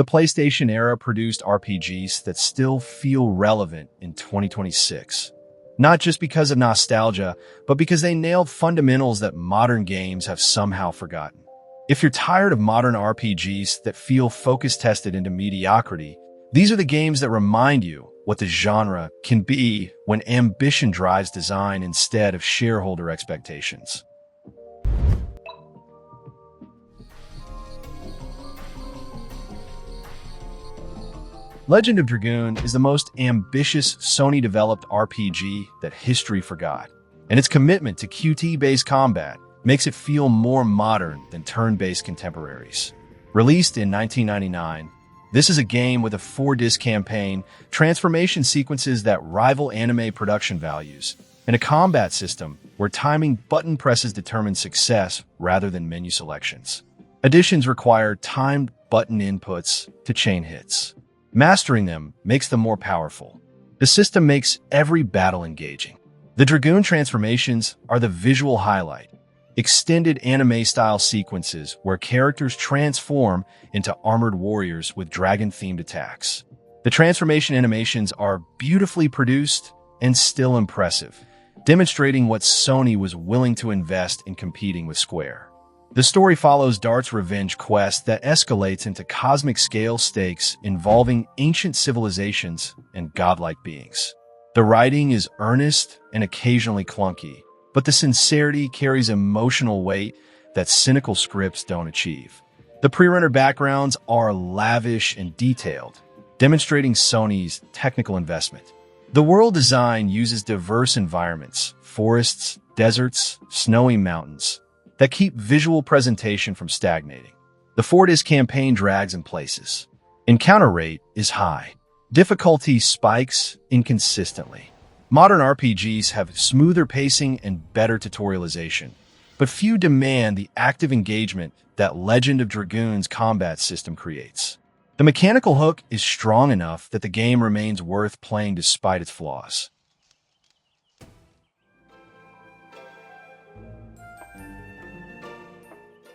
The PlayStation era produced RPGs that still feel relevant in 2026. Not just because of nostalgia, but because they nailed fundamentals that modern games have somehow forgotten. If you're tired of modern RPGs that feel focus-tested into mediocrity, these are the games that remind you what the genre can be when ambition drives design instead of shareholder expectations. Legend of Dragoon is the most ambitious Sony-developed RPG that history forgot, and its commitment to QT-based combat makes it feel more modern than turn-based contemporaries. Released in 1999, this is a game with a 4-disc campaign, transformation sequences that rival anime production values, and a combat system where timing button presses determine success rather than menu selections. Additions require timed button inputs to chain hits. Mastering them makes them more powerful. The system makes every battle engaging. The Dragoon transformations are the visual highlight. Extended anime-style sequences where characters transform into armored warriors with dragon-themed attacks. The transformation animations are beautifully produced and still impressive, demonstrating what Sony was willing to invest in competing with Square. The story follows Dart's revenge quest that escalates into cosmic-scale stakes involving ancient civilizations and godlike beings. The writing is earnest and occasionally clunky, but the sincerity carries emotional weight that cynical scripts don't achieve. The pre-rendered backgrounds are lavish and detailed, demonstrating Sony's technical investment. The world design uses diverse environments, forests, deserts, snowy mountains, that keep visual presentation from stagnating. The 4-disc campaign drags in places. Encounter rate is high. Difficulty spikes inconsistently. Modern RPGs have smoother pacing and better tutorialization, but few demand the active engagement that Legend of Dragoon's combat system creates. The mechanical hook is strong enough that the game remains worth playing despite its flaws.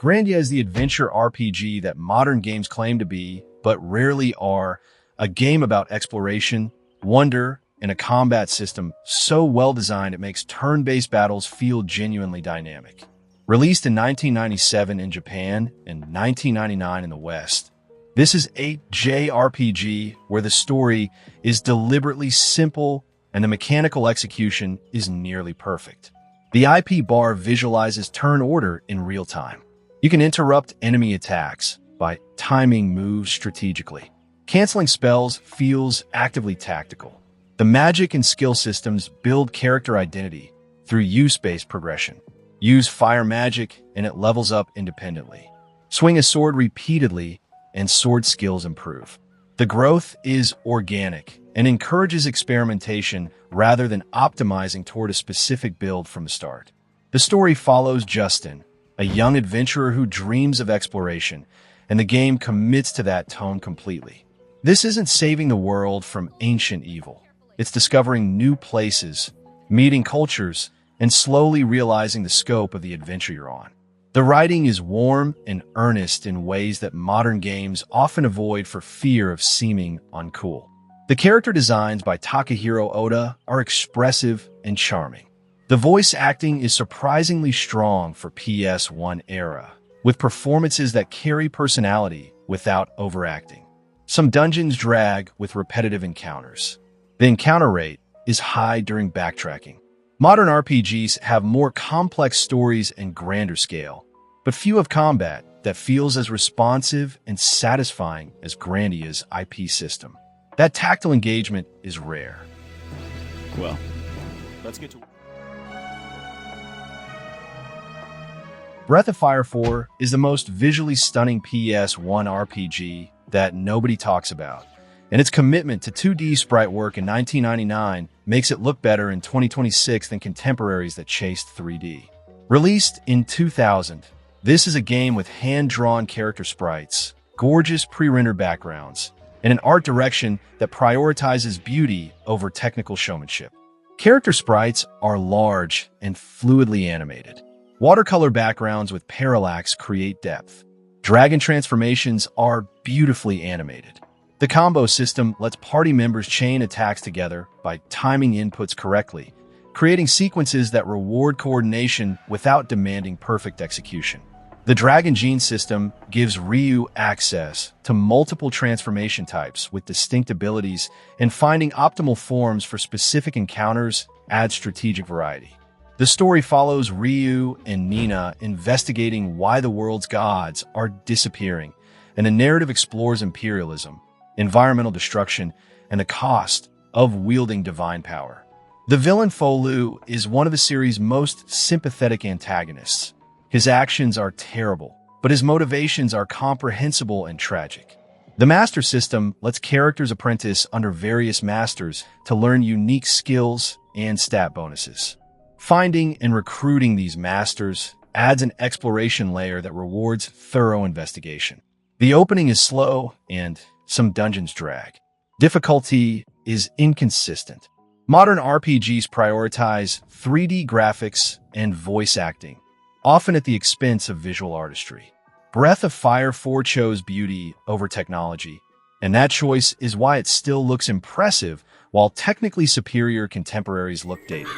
Grandia is the adventure RPG that modern games claim to be, but rarely are, a game about exploration, wonder, and a combat system so well-designed it makes turn-based battles feel genuinely dynamic. Released in 1997 in Japan and 1999 in the West, this is a JRPG where the story is deliberately simple and the mechanical execution is nearly perfect. The IP bar visualizes turn order in real time. You can interrupt enemy attacks by timing moves strategically. Canceling spells feels actively tactical. The magic and skill systems build character identity through use-based progression. Use fire magic and it levels up independently. Swing a sword repeatedly and sword skills improve. The growth is organic and encourages experimentation rather than optimizing toward a specific build from the start. The story follows Justin, a young adventurer who dreams of exploration, and the game commits to that tone completely. This isn't saving the world from ancient evil. It's discovering new places, meeting cultures, and slowly realizing the scope of the adventure you're on. The writing is warm and earnest in ways that modern games often avoid for fear of seeming uncool. The character designs by Takahiro Oda are expressive and charming. The voice acting is surprisingly strong for PS1 era, with performances that carry personality without overacting. Some dungeons drag with repetitive encounters. The encounter rate is high during backtracking. Modern RPGs have more complex stories and grander scale, but few have combat that feels as responsive and satisfying as Grandia's IP system. That tactile engagement is rare. Well, let's get to... Breath of Fire 4 is the most visually stunning PS1 RPG that nobody talks about, and its commitment to 2D sprite work in 1999 makes it look better in 2026 than contemporaries that chased 3D. Released in 2000, this is a game with hand-drawn character sprites, gorgeous pre-rendered backgrounds, and an art direction that prioritizes beauty over technical showmanship. Character sprites are large and fluidly animated. Watercolor backgrounds with parallax create depth. Dragon transformations are beautifully animated. The combo system lets party members chain attacks together by timing inputs correctly, creating sequences that reward coordination without demanding perfect execution. The Dragon Gene system gives Ryu access to multiple transformation types with distinct abilities, and finding optimal forms for specific encounters adds strategic variety. The story follows Ryu and Nina investigating why the world's gods are disappearing, and the narrative explores imperialism, environmental destruction, and the cost of wielding divine power. The villain Folu is one of the series' most sympathetic antagonists. His actions are terrible, but his motivations are comprehensible and tragic. The Master System lets characters apprentice under various masters to learn unique skills and stat bonuses. Finding and recruiting these masters adds an exploration layer that rewards thorough investigation. The opening is slow and some dungeons drag. Difficulty is inconsistent. Modern RPGs prioritize 3D graphics and voice acting, often at the expense of visual artistry. Breath of Fire 4 chose beauty over technology, and that choice is why it still looks impressive while technically superior contemporaries look dated.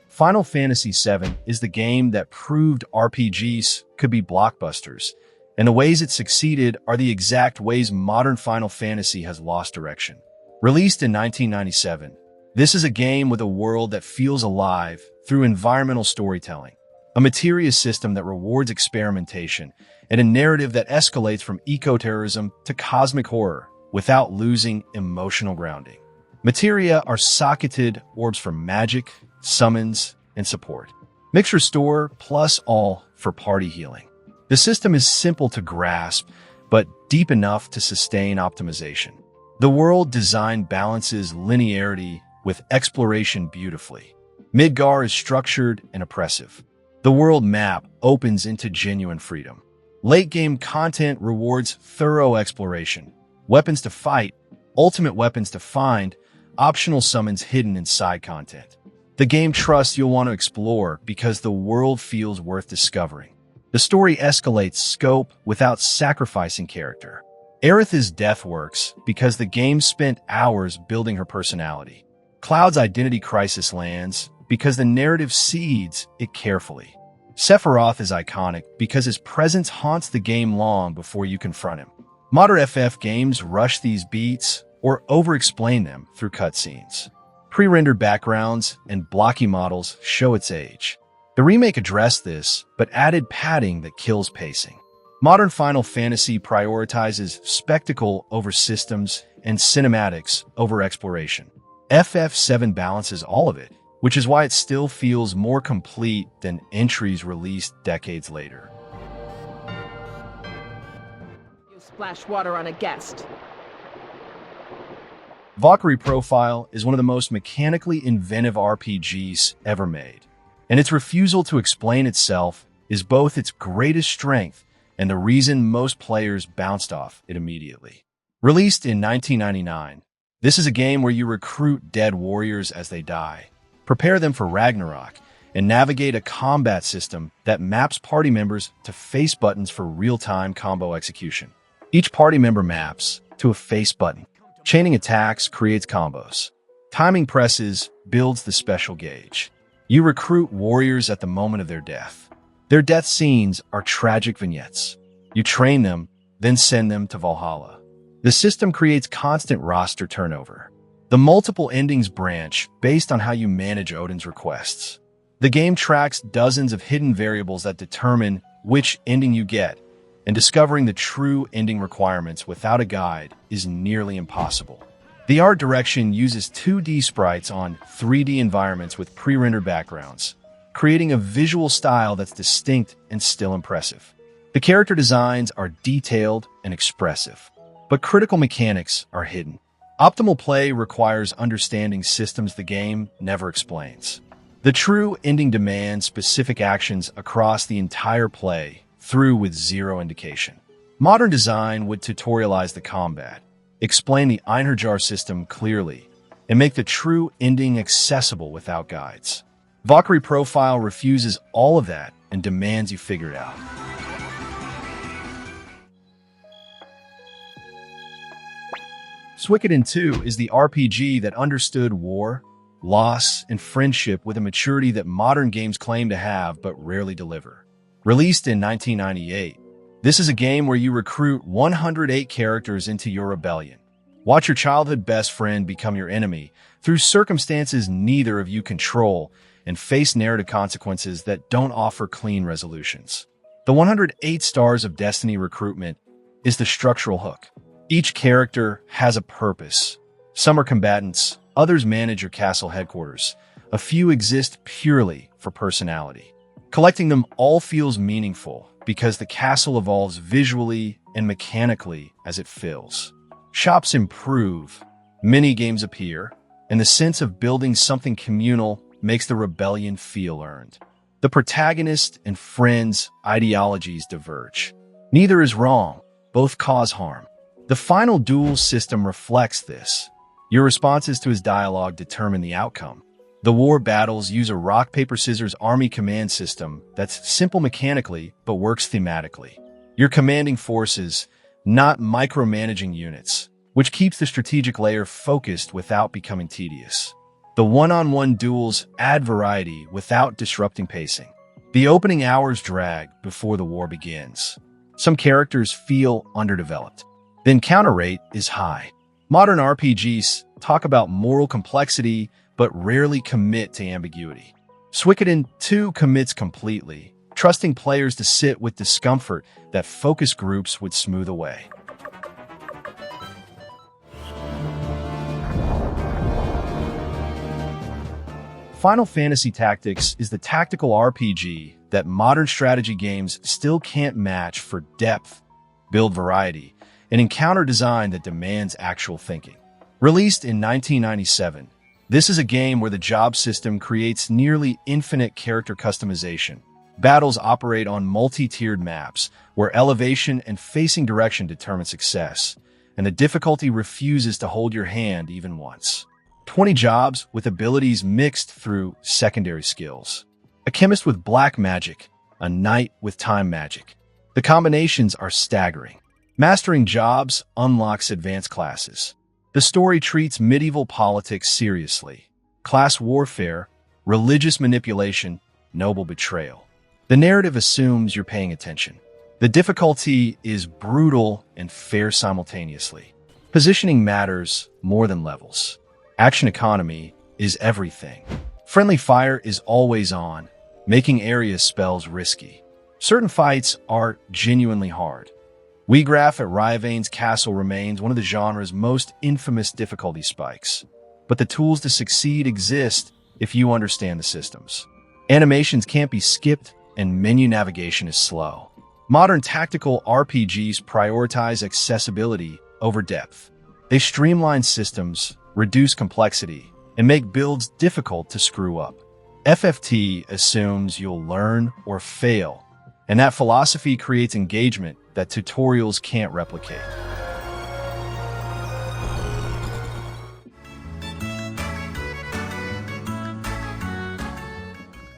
Final Fantasy VII is the game that proved RPGs could be blockbusters, and the ways it succeeded are the exact ways modern Final Fantasy has lost direction. Released in 1997, this is a game with a world that feels alive through environmental storytelling, a materia system that rewards experimentation, and a narrative that escalates from eco-terrorism to cosmic horror without losing emotional grounding. Materia are socketed orbs for magic, summons, and support. Mix restore plus all for party healing. The system is simple to grasp, but deep enough to sustain optimization. The world design balances linearity with exploration beautifully. Midgar is structured and oppressive. The world map opens into genuine freedom. Late-game content rewards thorough exploration. Weapons to fight, ultimate weapons to find, optional summons hidden in side content. The game trusts you'll want to explore because the world feels worth discovering. The story escalates scope without sacrificing character. Aerith's death works because the game spent hours building her personality. Cloud's identity crisis lands because the narrative seeds it carefully. Sephiroth is iconic because his presence haunts the game long before you confront him. Modern FF games rush these beats or over-explain them through cutscenes. Pre-rendered backgrounds and blocky models show its age. The remake addressed this, but added padding that kills pacing. Modern Final Fantasy prioritizes spectacle over systems and cinematics over exploration. FF7 balances all of it, which is why it still feels more complete than entries released decades later. You splash water on a guest. Valkyrie Profile is one of the most mechanically inventive RPGs ever made, and its refusal to explain itself is both its greatest strength and the reason most players bounced off it immediately. Released in 1999, this is a game where you recruit dead warriors as they die, prepare them for Ragnarok, and navigate a combat system that maps party members to face buttons for real-time combo execution. Each party member maps to a face button. Chaining attacks creates combos. Timing presses builds the special gauge. You recruit warriors at the moment of their death. Their death scenes are tragic vignettes. You train them, then send them to Valhalla. The system creates constant roster turnover. The multiple endings branch based on how you manage Odin's requests. The game tracks dozens of hidden variables that determine which ending you get, and discovering the true ending requirements without a guide is nearly impossible. The art direction uses 2D sprites on 3D environments with pre-rendered backgrounds, creating a visual style that's distinct and still impressive. The character designs are detailed and expressive, but critical mechanics are hidden. Optimal play requires understanding systems the game never explains. The true ending demands specific actions across the entire play, through with zero indication. Modern design would tutorialize the combat, explain the Einherjar system clearly, and make the true ending accessible without guides. Valkyrie Profile refuses all of that and demands you figure it out. Suikoden 2 is the RPG that understood war, loss, and friendship with a maturity that modern games claim to have but rarely deliver. Released in 1998, this is a game where you recruit 108 characters into your rebellion. Watch your childhood best friend become your enemy through circumstances neither of you control and face narrative consequences that don't offer clean resolutions. The 108 Stars of Destiny recruitment is the structural hook. Each character has a purpose. Some are combatants, others manage your castle headquarters. A few exist purely for personality. Collecting them all feels meaningful because the castle evolves visually and mechanically as it fills. Shops improve, mini-games appear, and the sense of building something communal makes the rebellion feel earned. The protagonist and friends' ideologies diverge. Neither is wrong, both cause harm. The final duel system reflects this. Your responses to his dialogue determine the outcome. The war battles use a rock-paper-scissors army command system that's simple mechanically but works thematically. You're commanding forces, not micromanaging units, which keeps the strategic layer focused without becoming tedious. The one-on-one duels add variety without disrupting pacing. The opening hours drag before the war begins. Some characters feel underdeveloped. The encounter rate is high. Modern RPGs talk about moral complexity but rarely commit to ambiguity. Suikoden 2 commits completely, trusting players to sit with discomfort that focus groups would smooth away. Final Fantasy Tactics is the tactical RPG that modern strategy games still can't match for depth, build variety, and encounter design that demands actual thinking. Released in 1997, this is a game where the job system creates nearly infinite character customization. Battles operate on multi-tiered maps, where elevation and facing direction determine success, and the difficulty refuses to hold your hand even once. 20 jobs with abilities mixed through secondary skills. A chemist with black magic, a knight with time magic. The combinations are staggering. Mastering jobs unlocks advanced classes. The story treats medieval politics seriously. Class warfare, religious manipulation, noble betrayal. The narrative assumes you're paying attention. The difficulty is brutal and fair simultaneously. Positioning matters more than levels. Action economy is everything. Friendly fire is always on, making areas spells risky. Certain fights are genuinely hard. Wheatgraph at Ryavane's castle remains one of the genre's most infamous difficulty spikes. But the tools to succeed exist if you understand the systems. Animations can't be skipped, and menu navigation is slow. Modern tactical RPGs prioritize accessibility over depth. They streamline systems, reduce complexity, and make builds difficult to screw up. FFT assumes you'll learn or fail, and that philosophy creates engagement that tutorials can't replicate.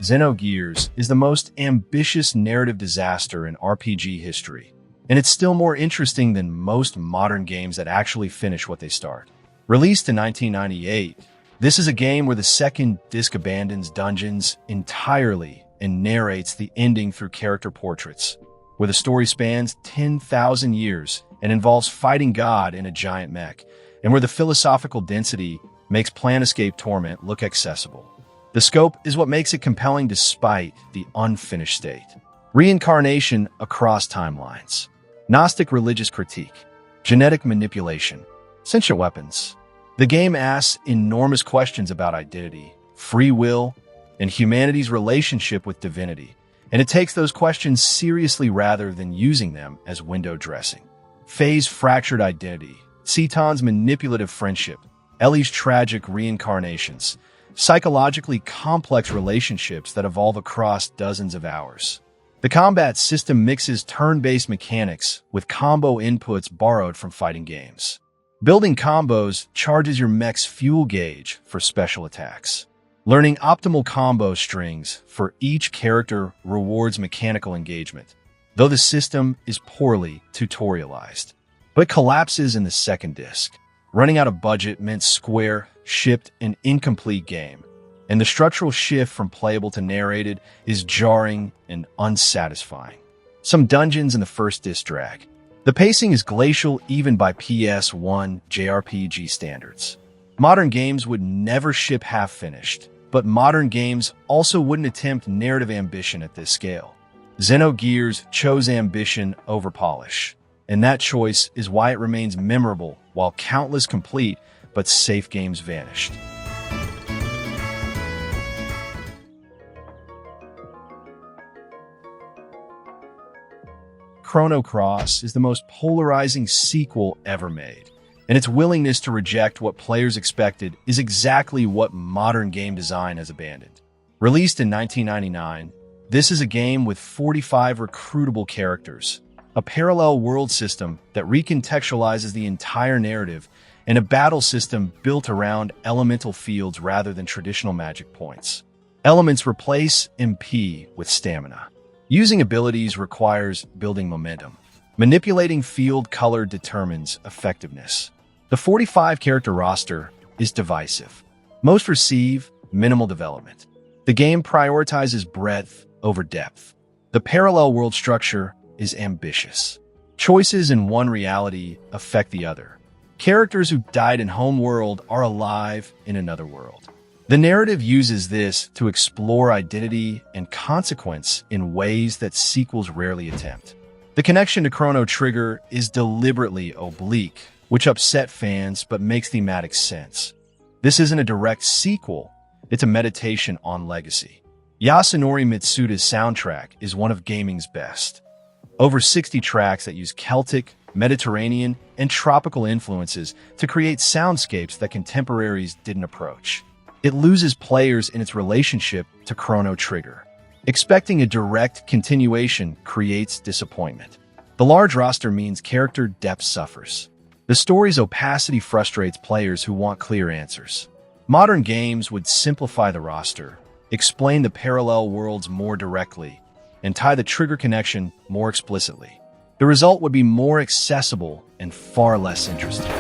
Xenogears is the most ambitious narrative disaster in RPG history, and it's still more interesting than most modern games that actually finish what they start. Released in 1998, this is a game where the second disc abandons dungeons entirely and narrates the ending through character portraits, where the story spans 10,000 years and involves fighting God in a giant mech, and where the philosophical density makes Planescape Torment look accessible. The scope is what makes it compelling despite the unfinished state. Reincarnation across timelines. Gnostic religious critique. Genetic manipulation. Sentient weapons. The game asks enormous questions about identity, free will, and humanity's relationship with divinity, and it takes those questions seriously rather than using them as window dressing. Faye's fractured identity, Cetan's manipulative friendship, Ellie's tragic reincarnations, psychologically complex relationships that evolve across dozens of hours. The combat system mixes turn-based mechanics with combo inputs borrowed from fighting games. Building combos charges your mech's fuel gauge for special attacks. Learning optimal combo strings for each character rewards mechanical engagement, though the system is poorly tutorialized. But collapses in the second disc. Running out of budget meant Square shipped an incomplete game, and the structural shift from playable to narrated is jarring and unsatisfying. Some dungeons in the first disc drag. The pacing is glacial even by PS1 JRPG standards. Modern games would never ship half-finished, but modern games also wouldn't attempt narrative ambition at this scale. Xenogears chose ambition over polish, and that choice is why it remains memorable while countless complete but safe games vanished. Chrono Cross is the most polarizing sequel ever made, and its willingness to reject what players expected is exactly what modern game design has abandoned. Released in 1999, this is a game with 45 recruitable characters, a parallel world system that recontextualizes the entire narrative, and a battle system built around elemental fields rather than traditional magic points. Elements replace MP with stamina. Using abilities requires building momentum. Manipulating field color determines effectiveness. The 45-character roster is divisive. Most receive minimal development. The game prioritizes breadth over depth. The parallel world structure is ambitious. Choices in one reality affect the other. Characters who died in home world are alive in another world. The narrative uses this to explore identity and consequence in ways that sequels rarely attempt. The connection to Chrono Trigger is deliberately oblique, which upset fans but makes thematic sense. This isn't a direct sequel, it's a meditation on legacy. Yasunori Mitsuda's soundtrack is one of gaming's best. Over 60 tracks that use Celtic, Mediterranean, and tropical influences to create soundscapes that contemporaries didn't approach. It loses players in its relationship to Chrono Trigger. Expecting a direct continuation creates disappointment. The large roster means character depth suffers. The story's opacity frustrates players who want clear answers. Modern games would simplify the roster, explain the parallel worlds more directly, and tie the trigger connection more explicitly. The result would be more accessible and far less interesting.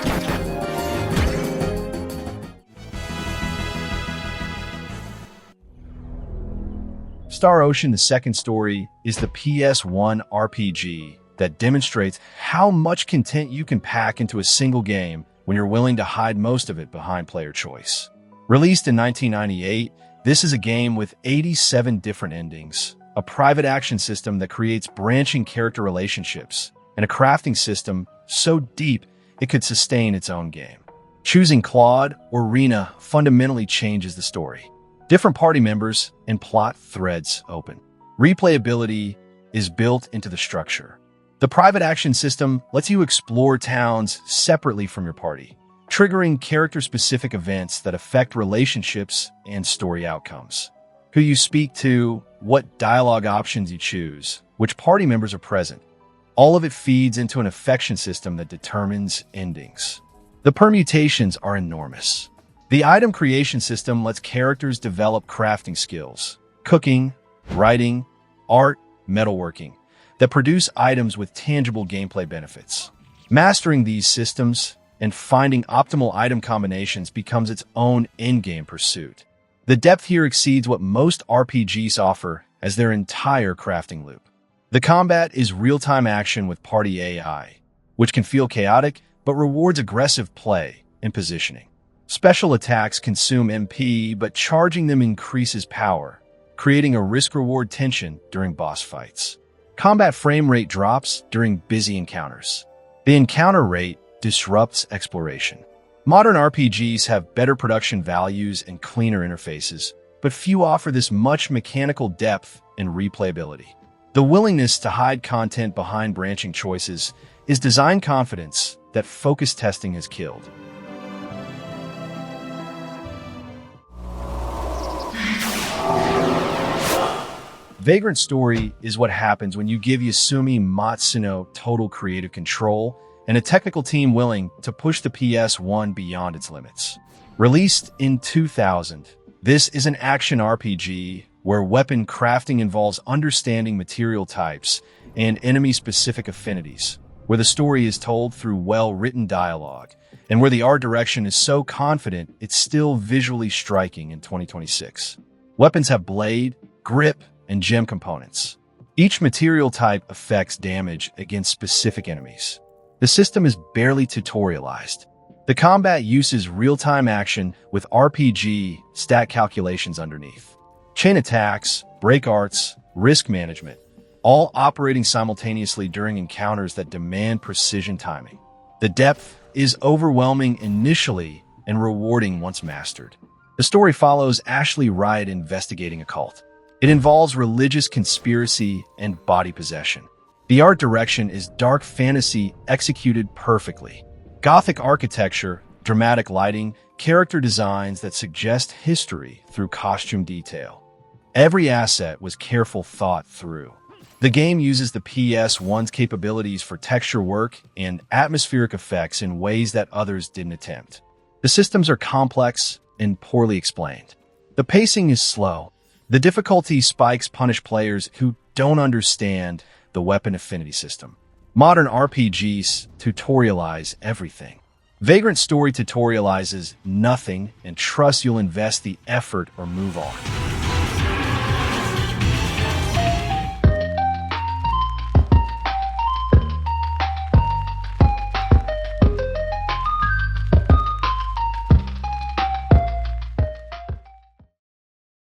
Star Ocean: The Second Story is the PS1 RPG that demonstrates how much content you can pack into a single game when you're willing to hide most of it behind player choice. Released in 1998, this is a game with 87 different endings, a private action system that creates branching character relationships, and a crafting system so deep it could sustain its own game. Choosing Claude or Rena fundamentally changes the story. Different party members and plot threads open. Replayability is built into the structure. The private action system lets you explore towns separately from your party, triggering character-specific events that affect relationships and story outcomes. Who you speak to, what dialogue options you choose, which party members are present. All of it feeds into an affection system that determines endings. The permutations are enormous. The item creation system lets characters develop crafting skills, cooking, writing, art, metalworking, that produce items with tangible gameplay benefits. Mastering these systems and finding optimal item combinations becomes its own in-game pursuit. The depth here exceeds what most RPGs offer as their entire crafting loop. The combat is real-time action with party AI, which can feel chaotic but rewards aggressive play and positioning. Special attacks consume MP, but charging them increases power, creating a risk-reward tension during boss fights. Combat frame rate drops during busy encounters. The encounter rate disrupts exploration. Modern RPGs have better production values and cleaner interfaces, but few offer this much mechanical depth and replayability. The willingness to hide content behind branching choices is design confidence that focus testing has killed. Vagrant Story is what happens when you give Yasumi Matsuno total creative control and a technical team willing to push the PS1 beyond its limits. Released in 2000, This is an action RPG where weapon crafting involves understanding material types and enemy-specific affinities, where the story is told through well-written dialogue, and where the art direction is so confident it's still visually striking in 2026. Weapons have blade, grip, and gem components. Each material type affects damage against specific enemies. The system is barely tutorialized. The combat uses real-time action with RPG stat calculations underneath. Chain attacks, break arts, risk management, all operating simultaneously during encounters that demand precision timing. The depth is overwhelming initially and rewarding once mastered. The story follows Ashley Wright investigating a cult. It involves religious conspiracy and body possession. The art direction is dark fantasy executed perfectly. Gothic architecture, dramatic lighting, character designs that suggest history through costume detail. Every asset was carefully thought through. The game uses the PS1's capabilities for texture work and atmospheric effects in ways that others didn't attempt. The systems are complex and poorly explained. The pacing is slow. The difficulty spikes punish players who don't understand the weapon affinity system. Modern RPGs tutorialize everything. Vagrant Story tutorializes nothing and trusts you'll invest the effort or move on.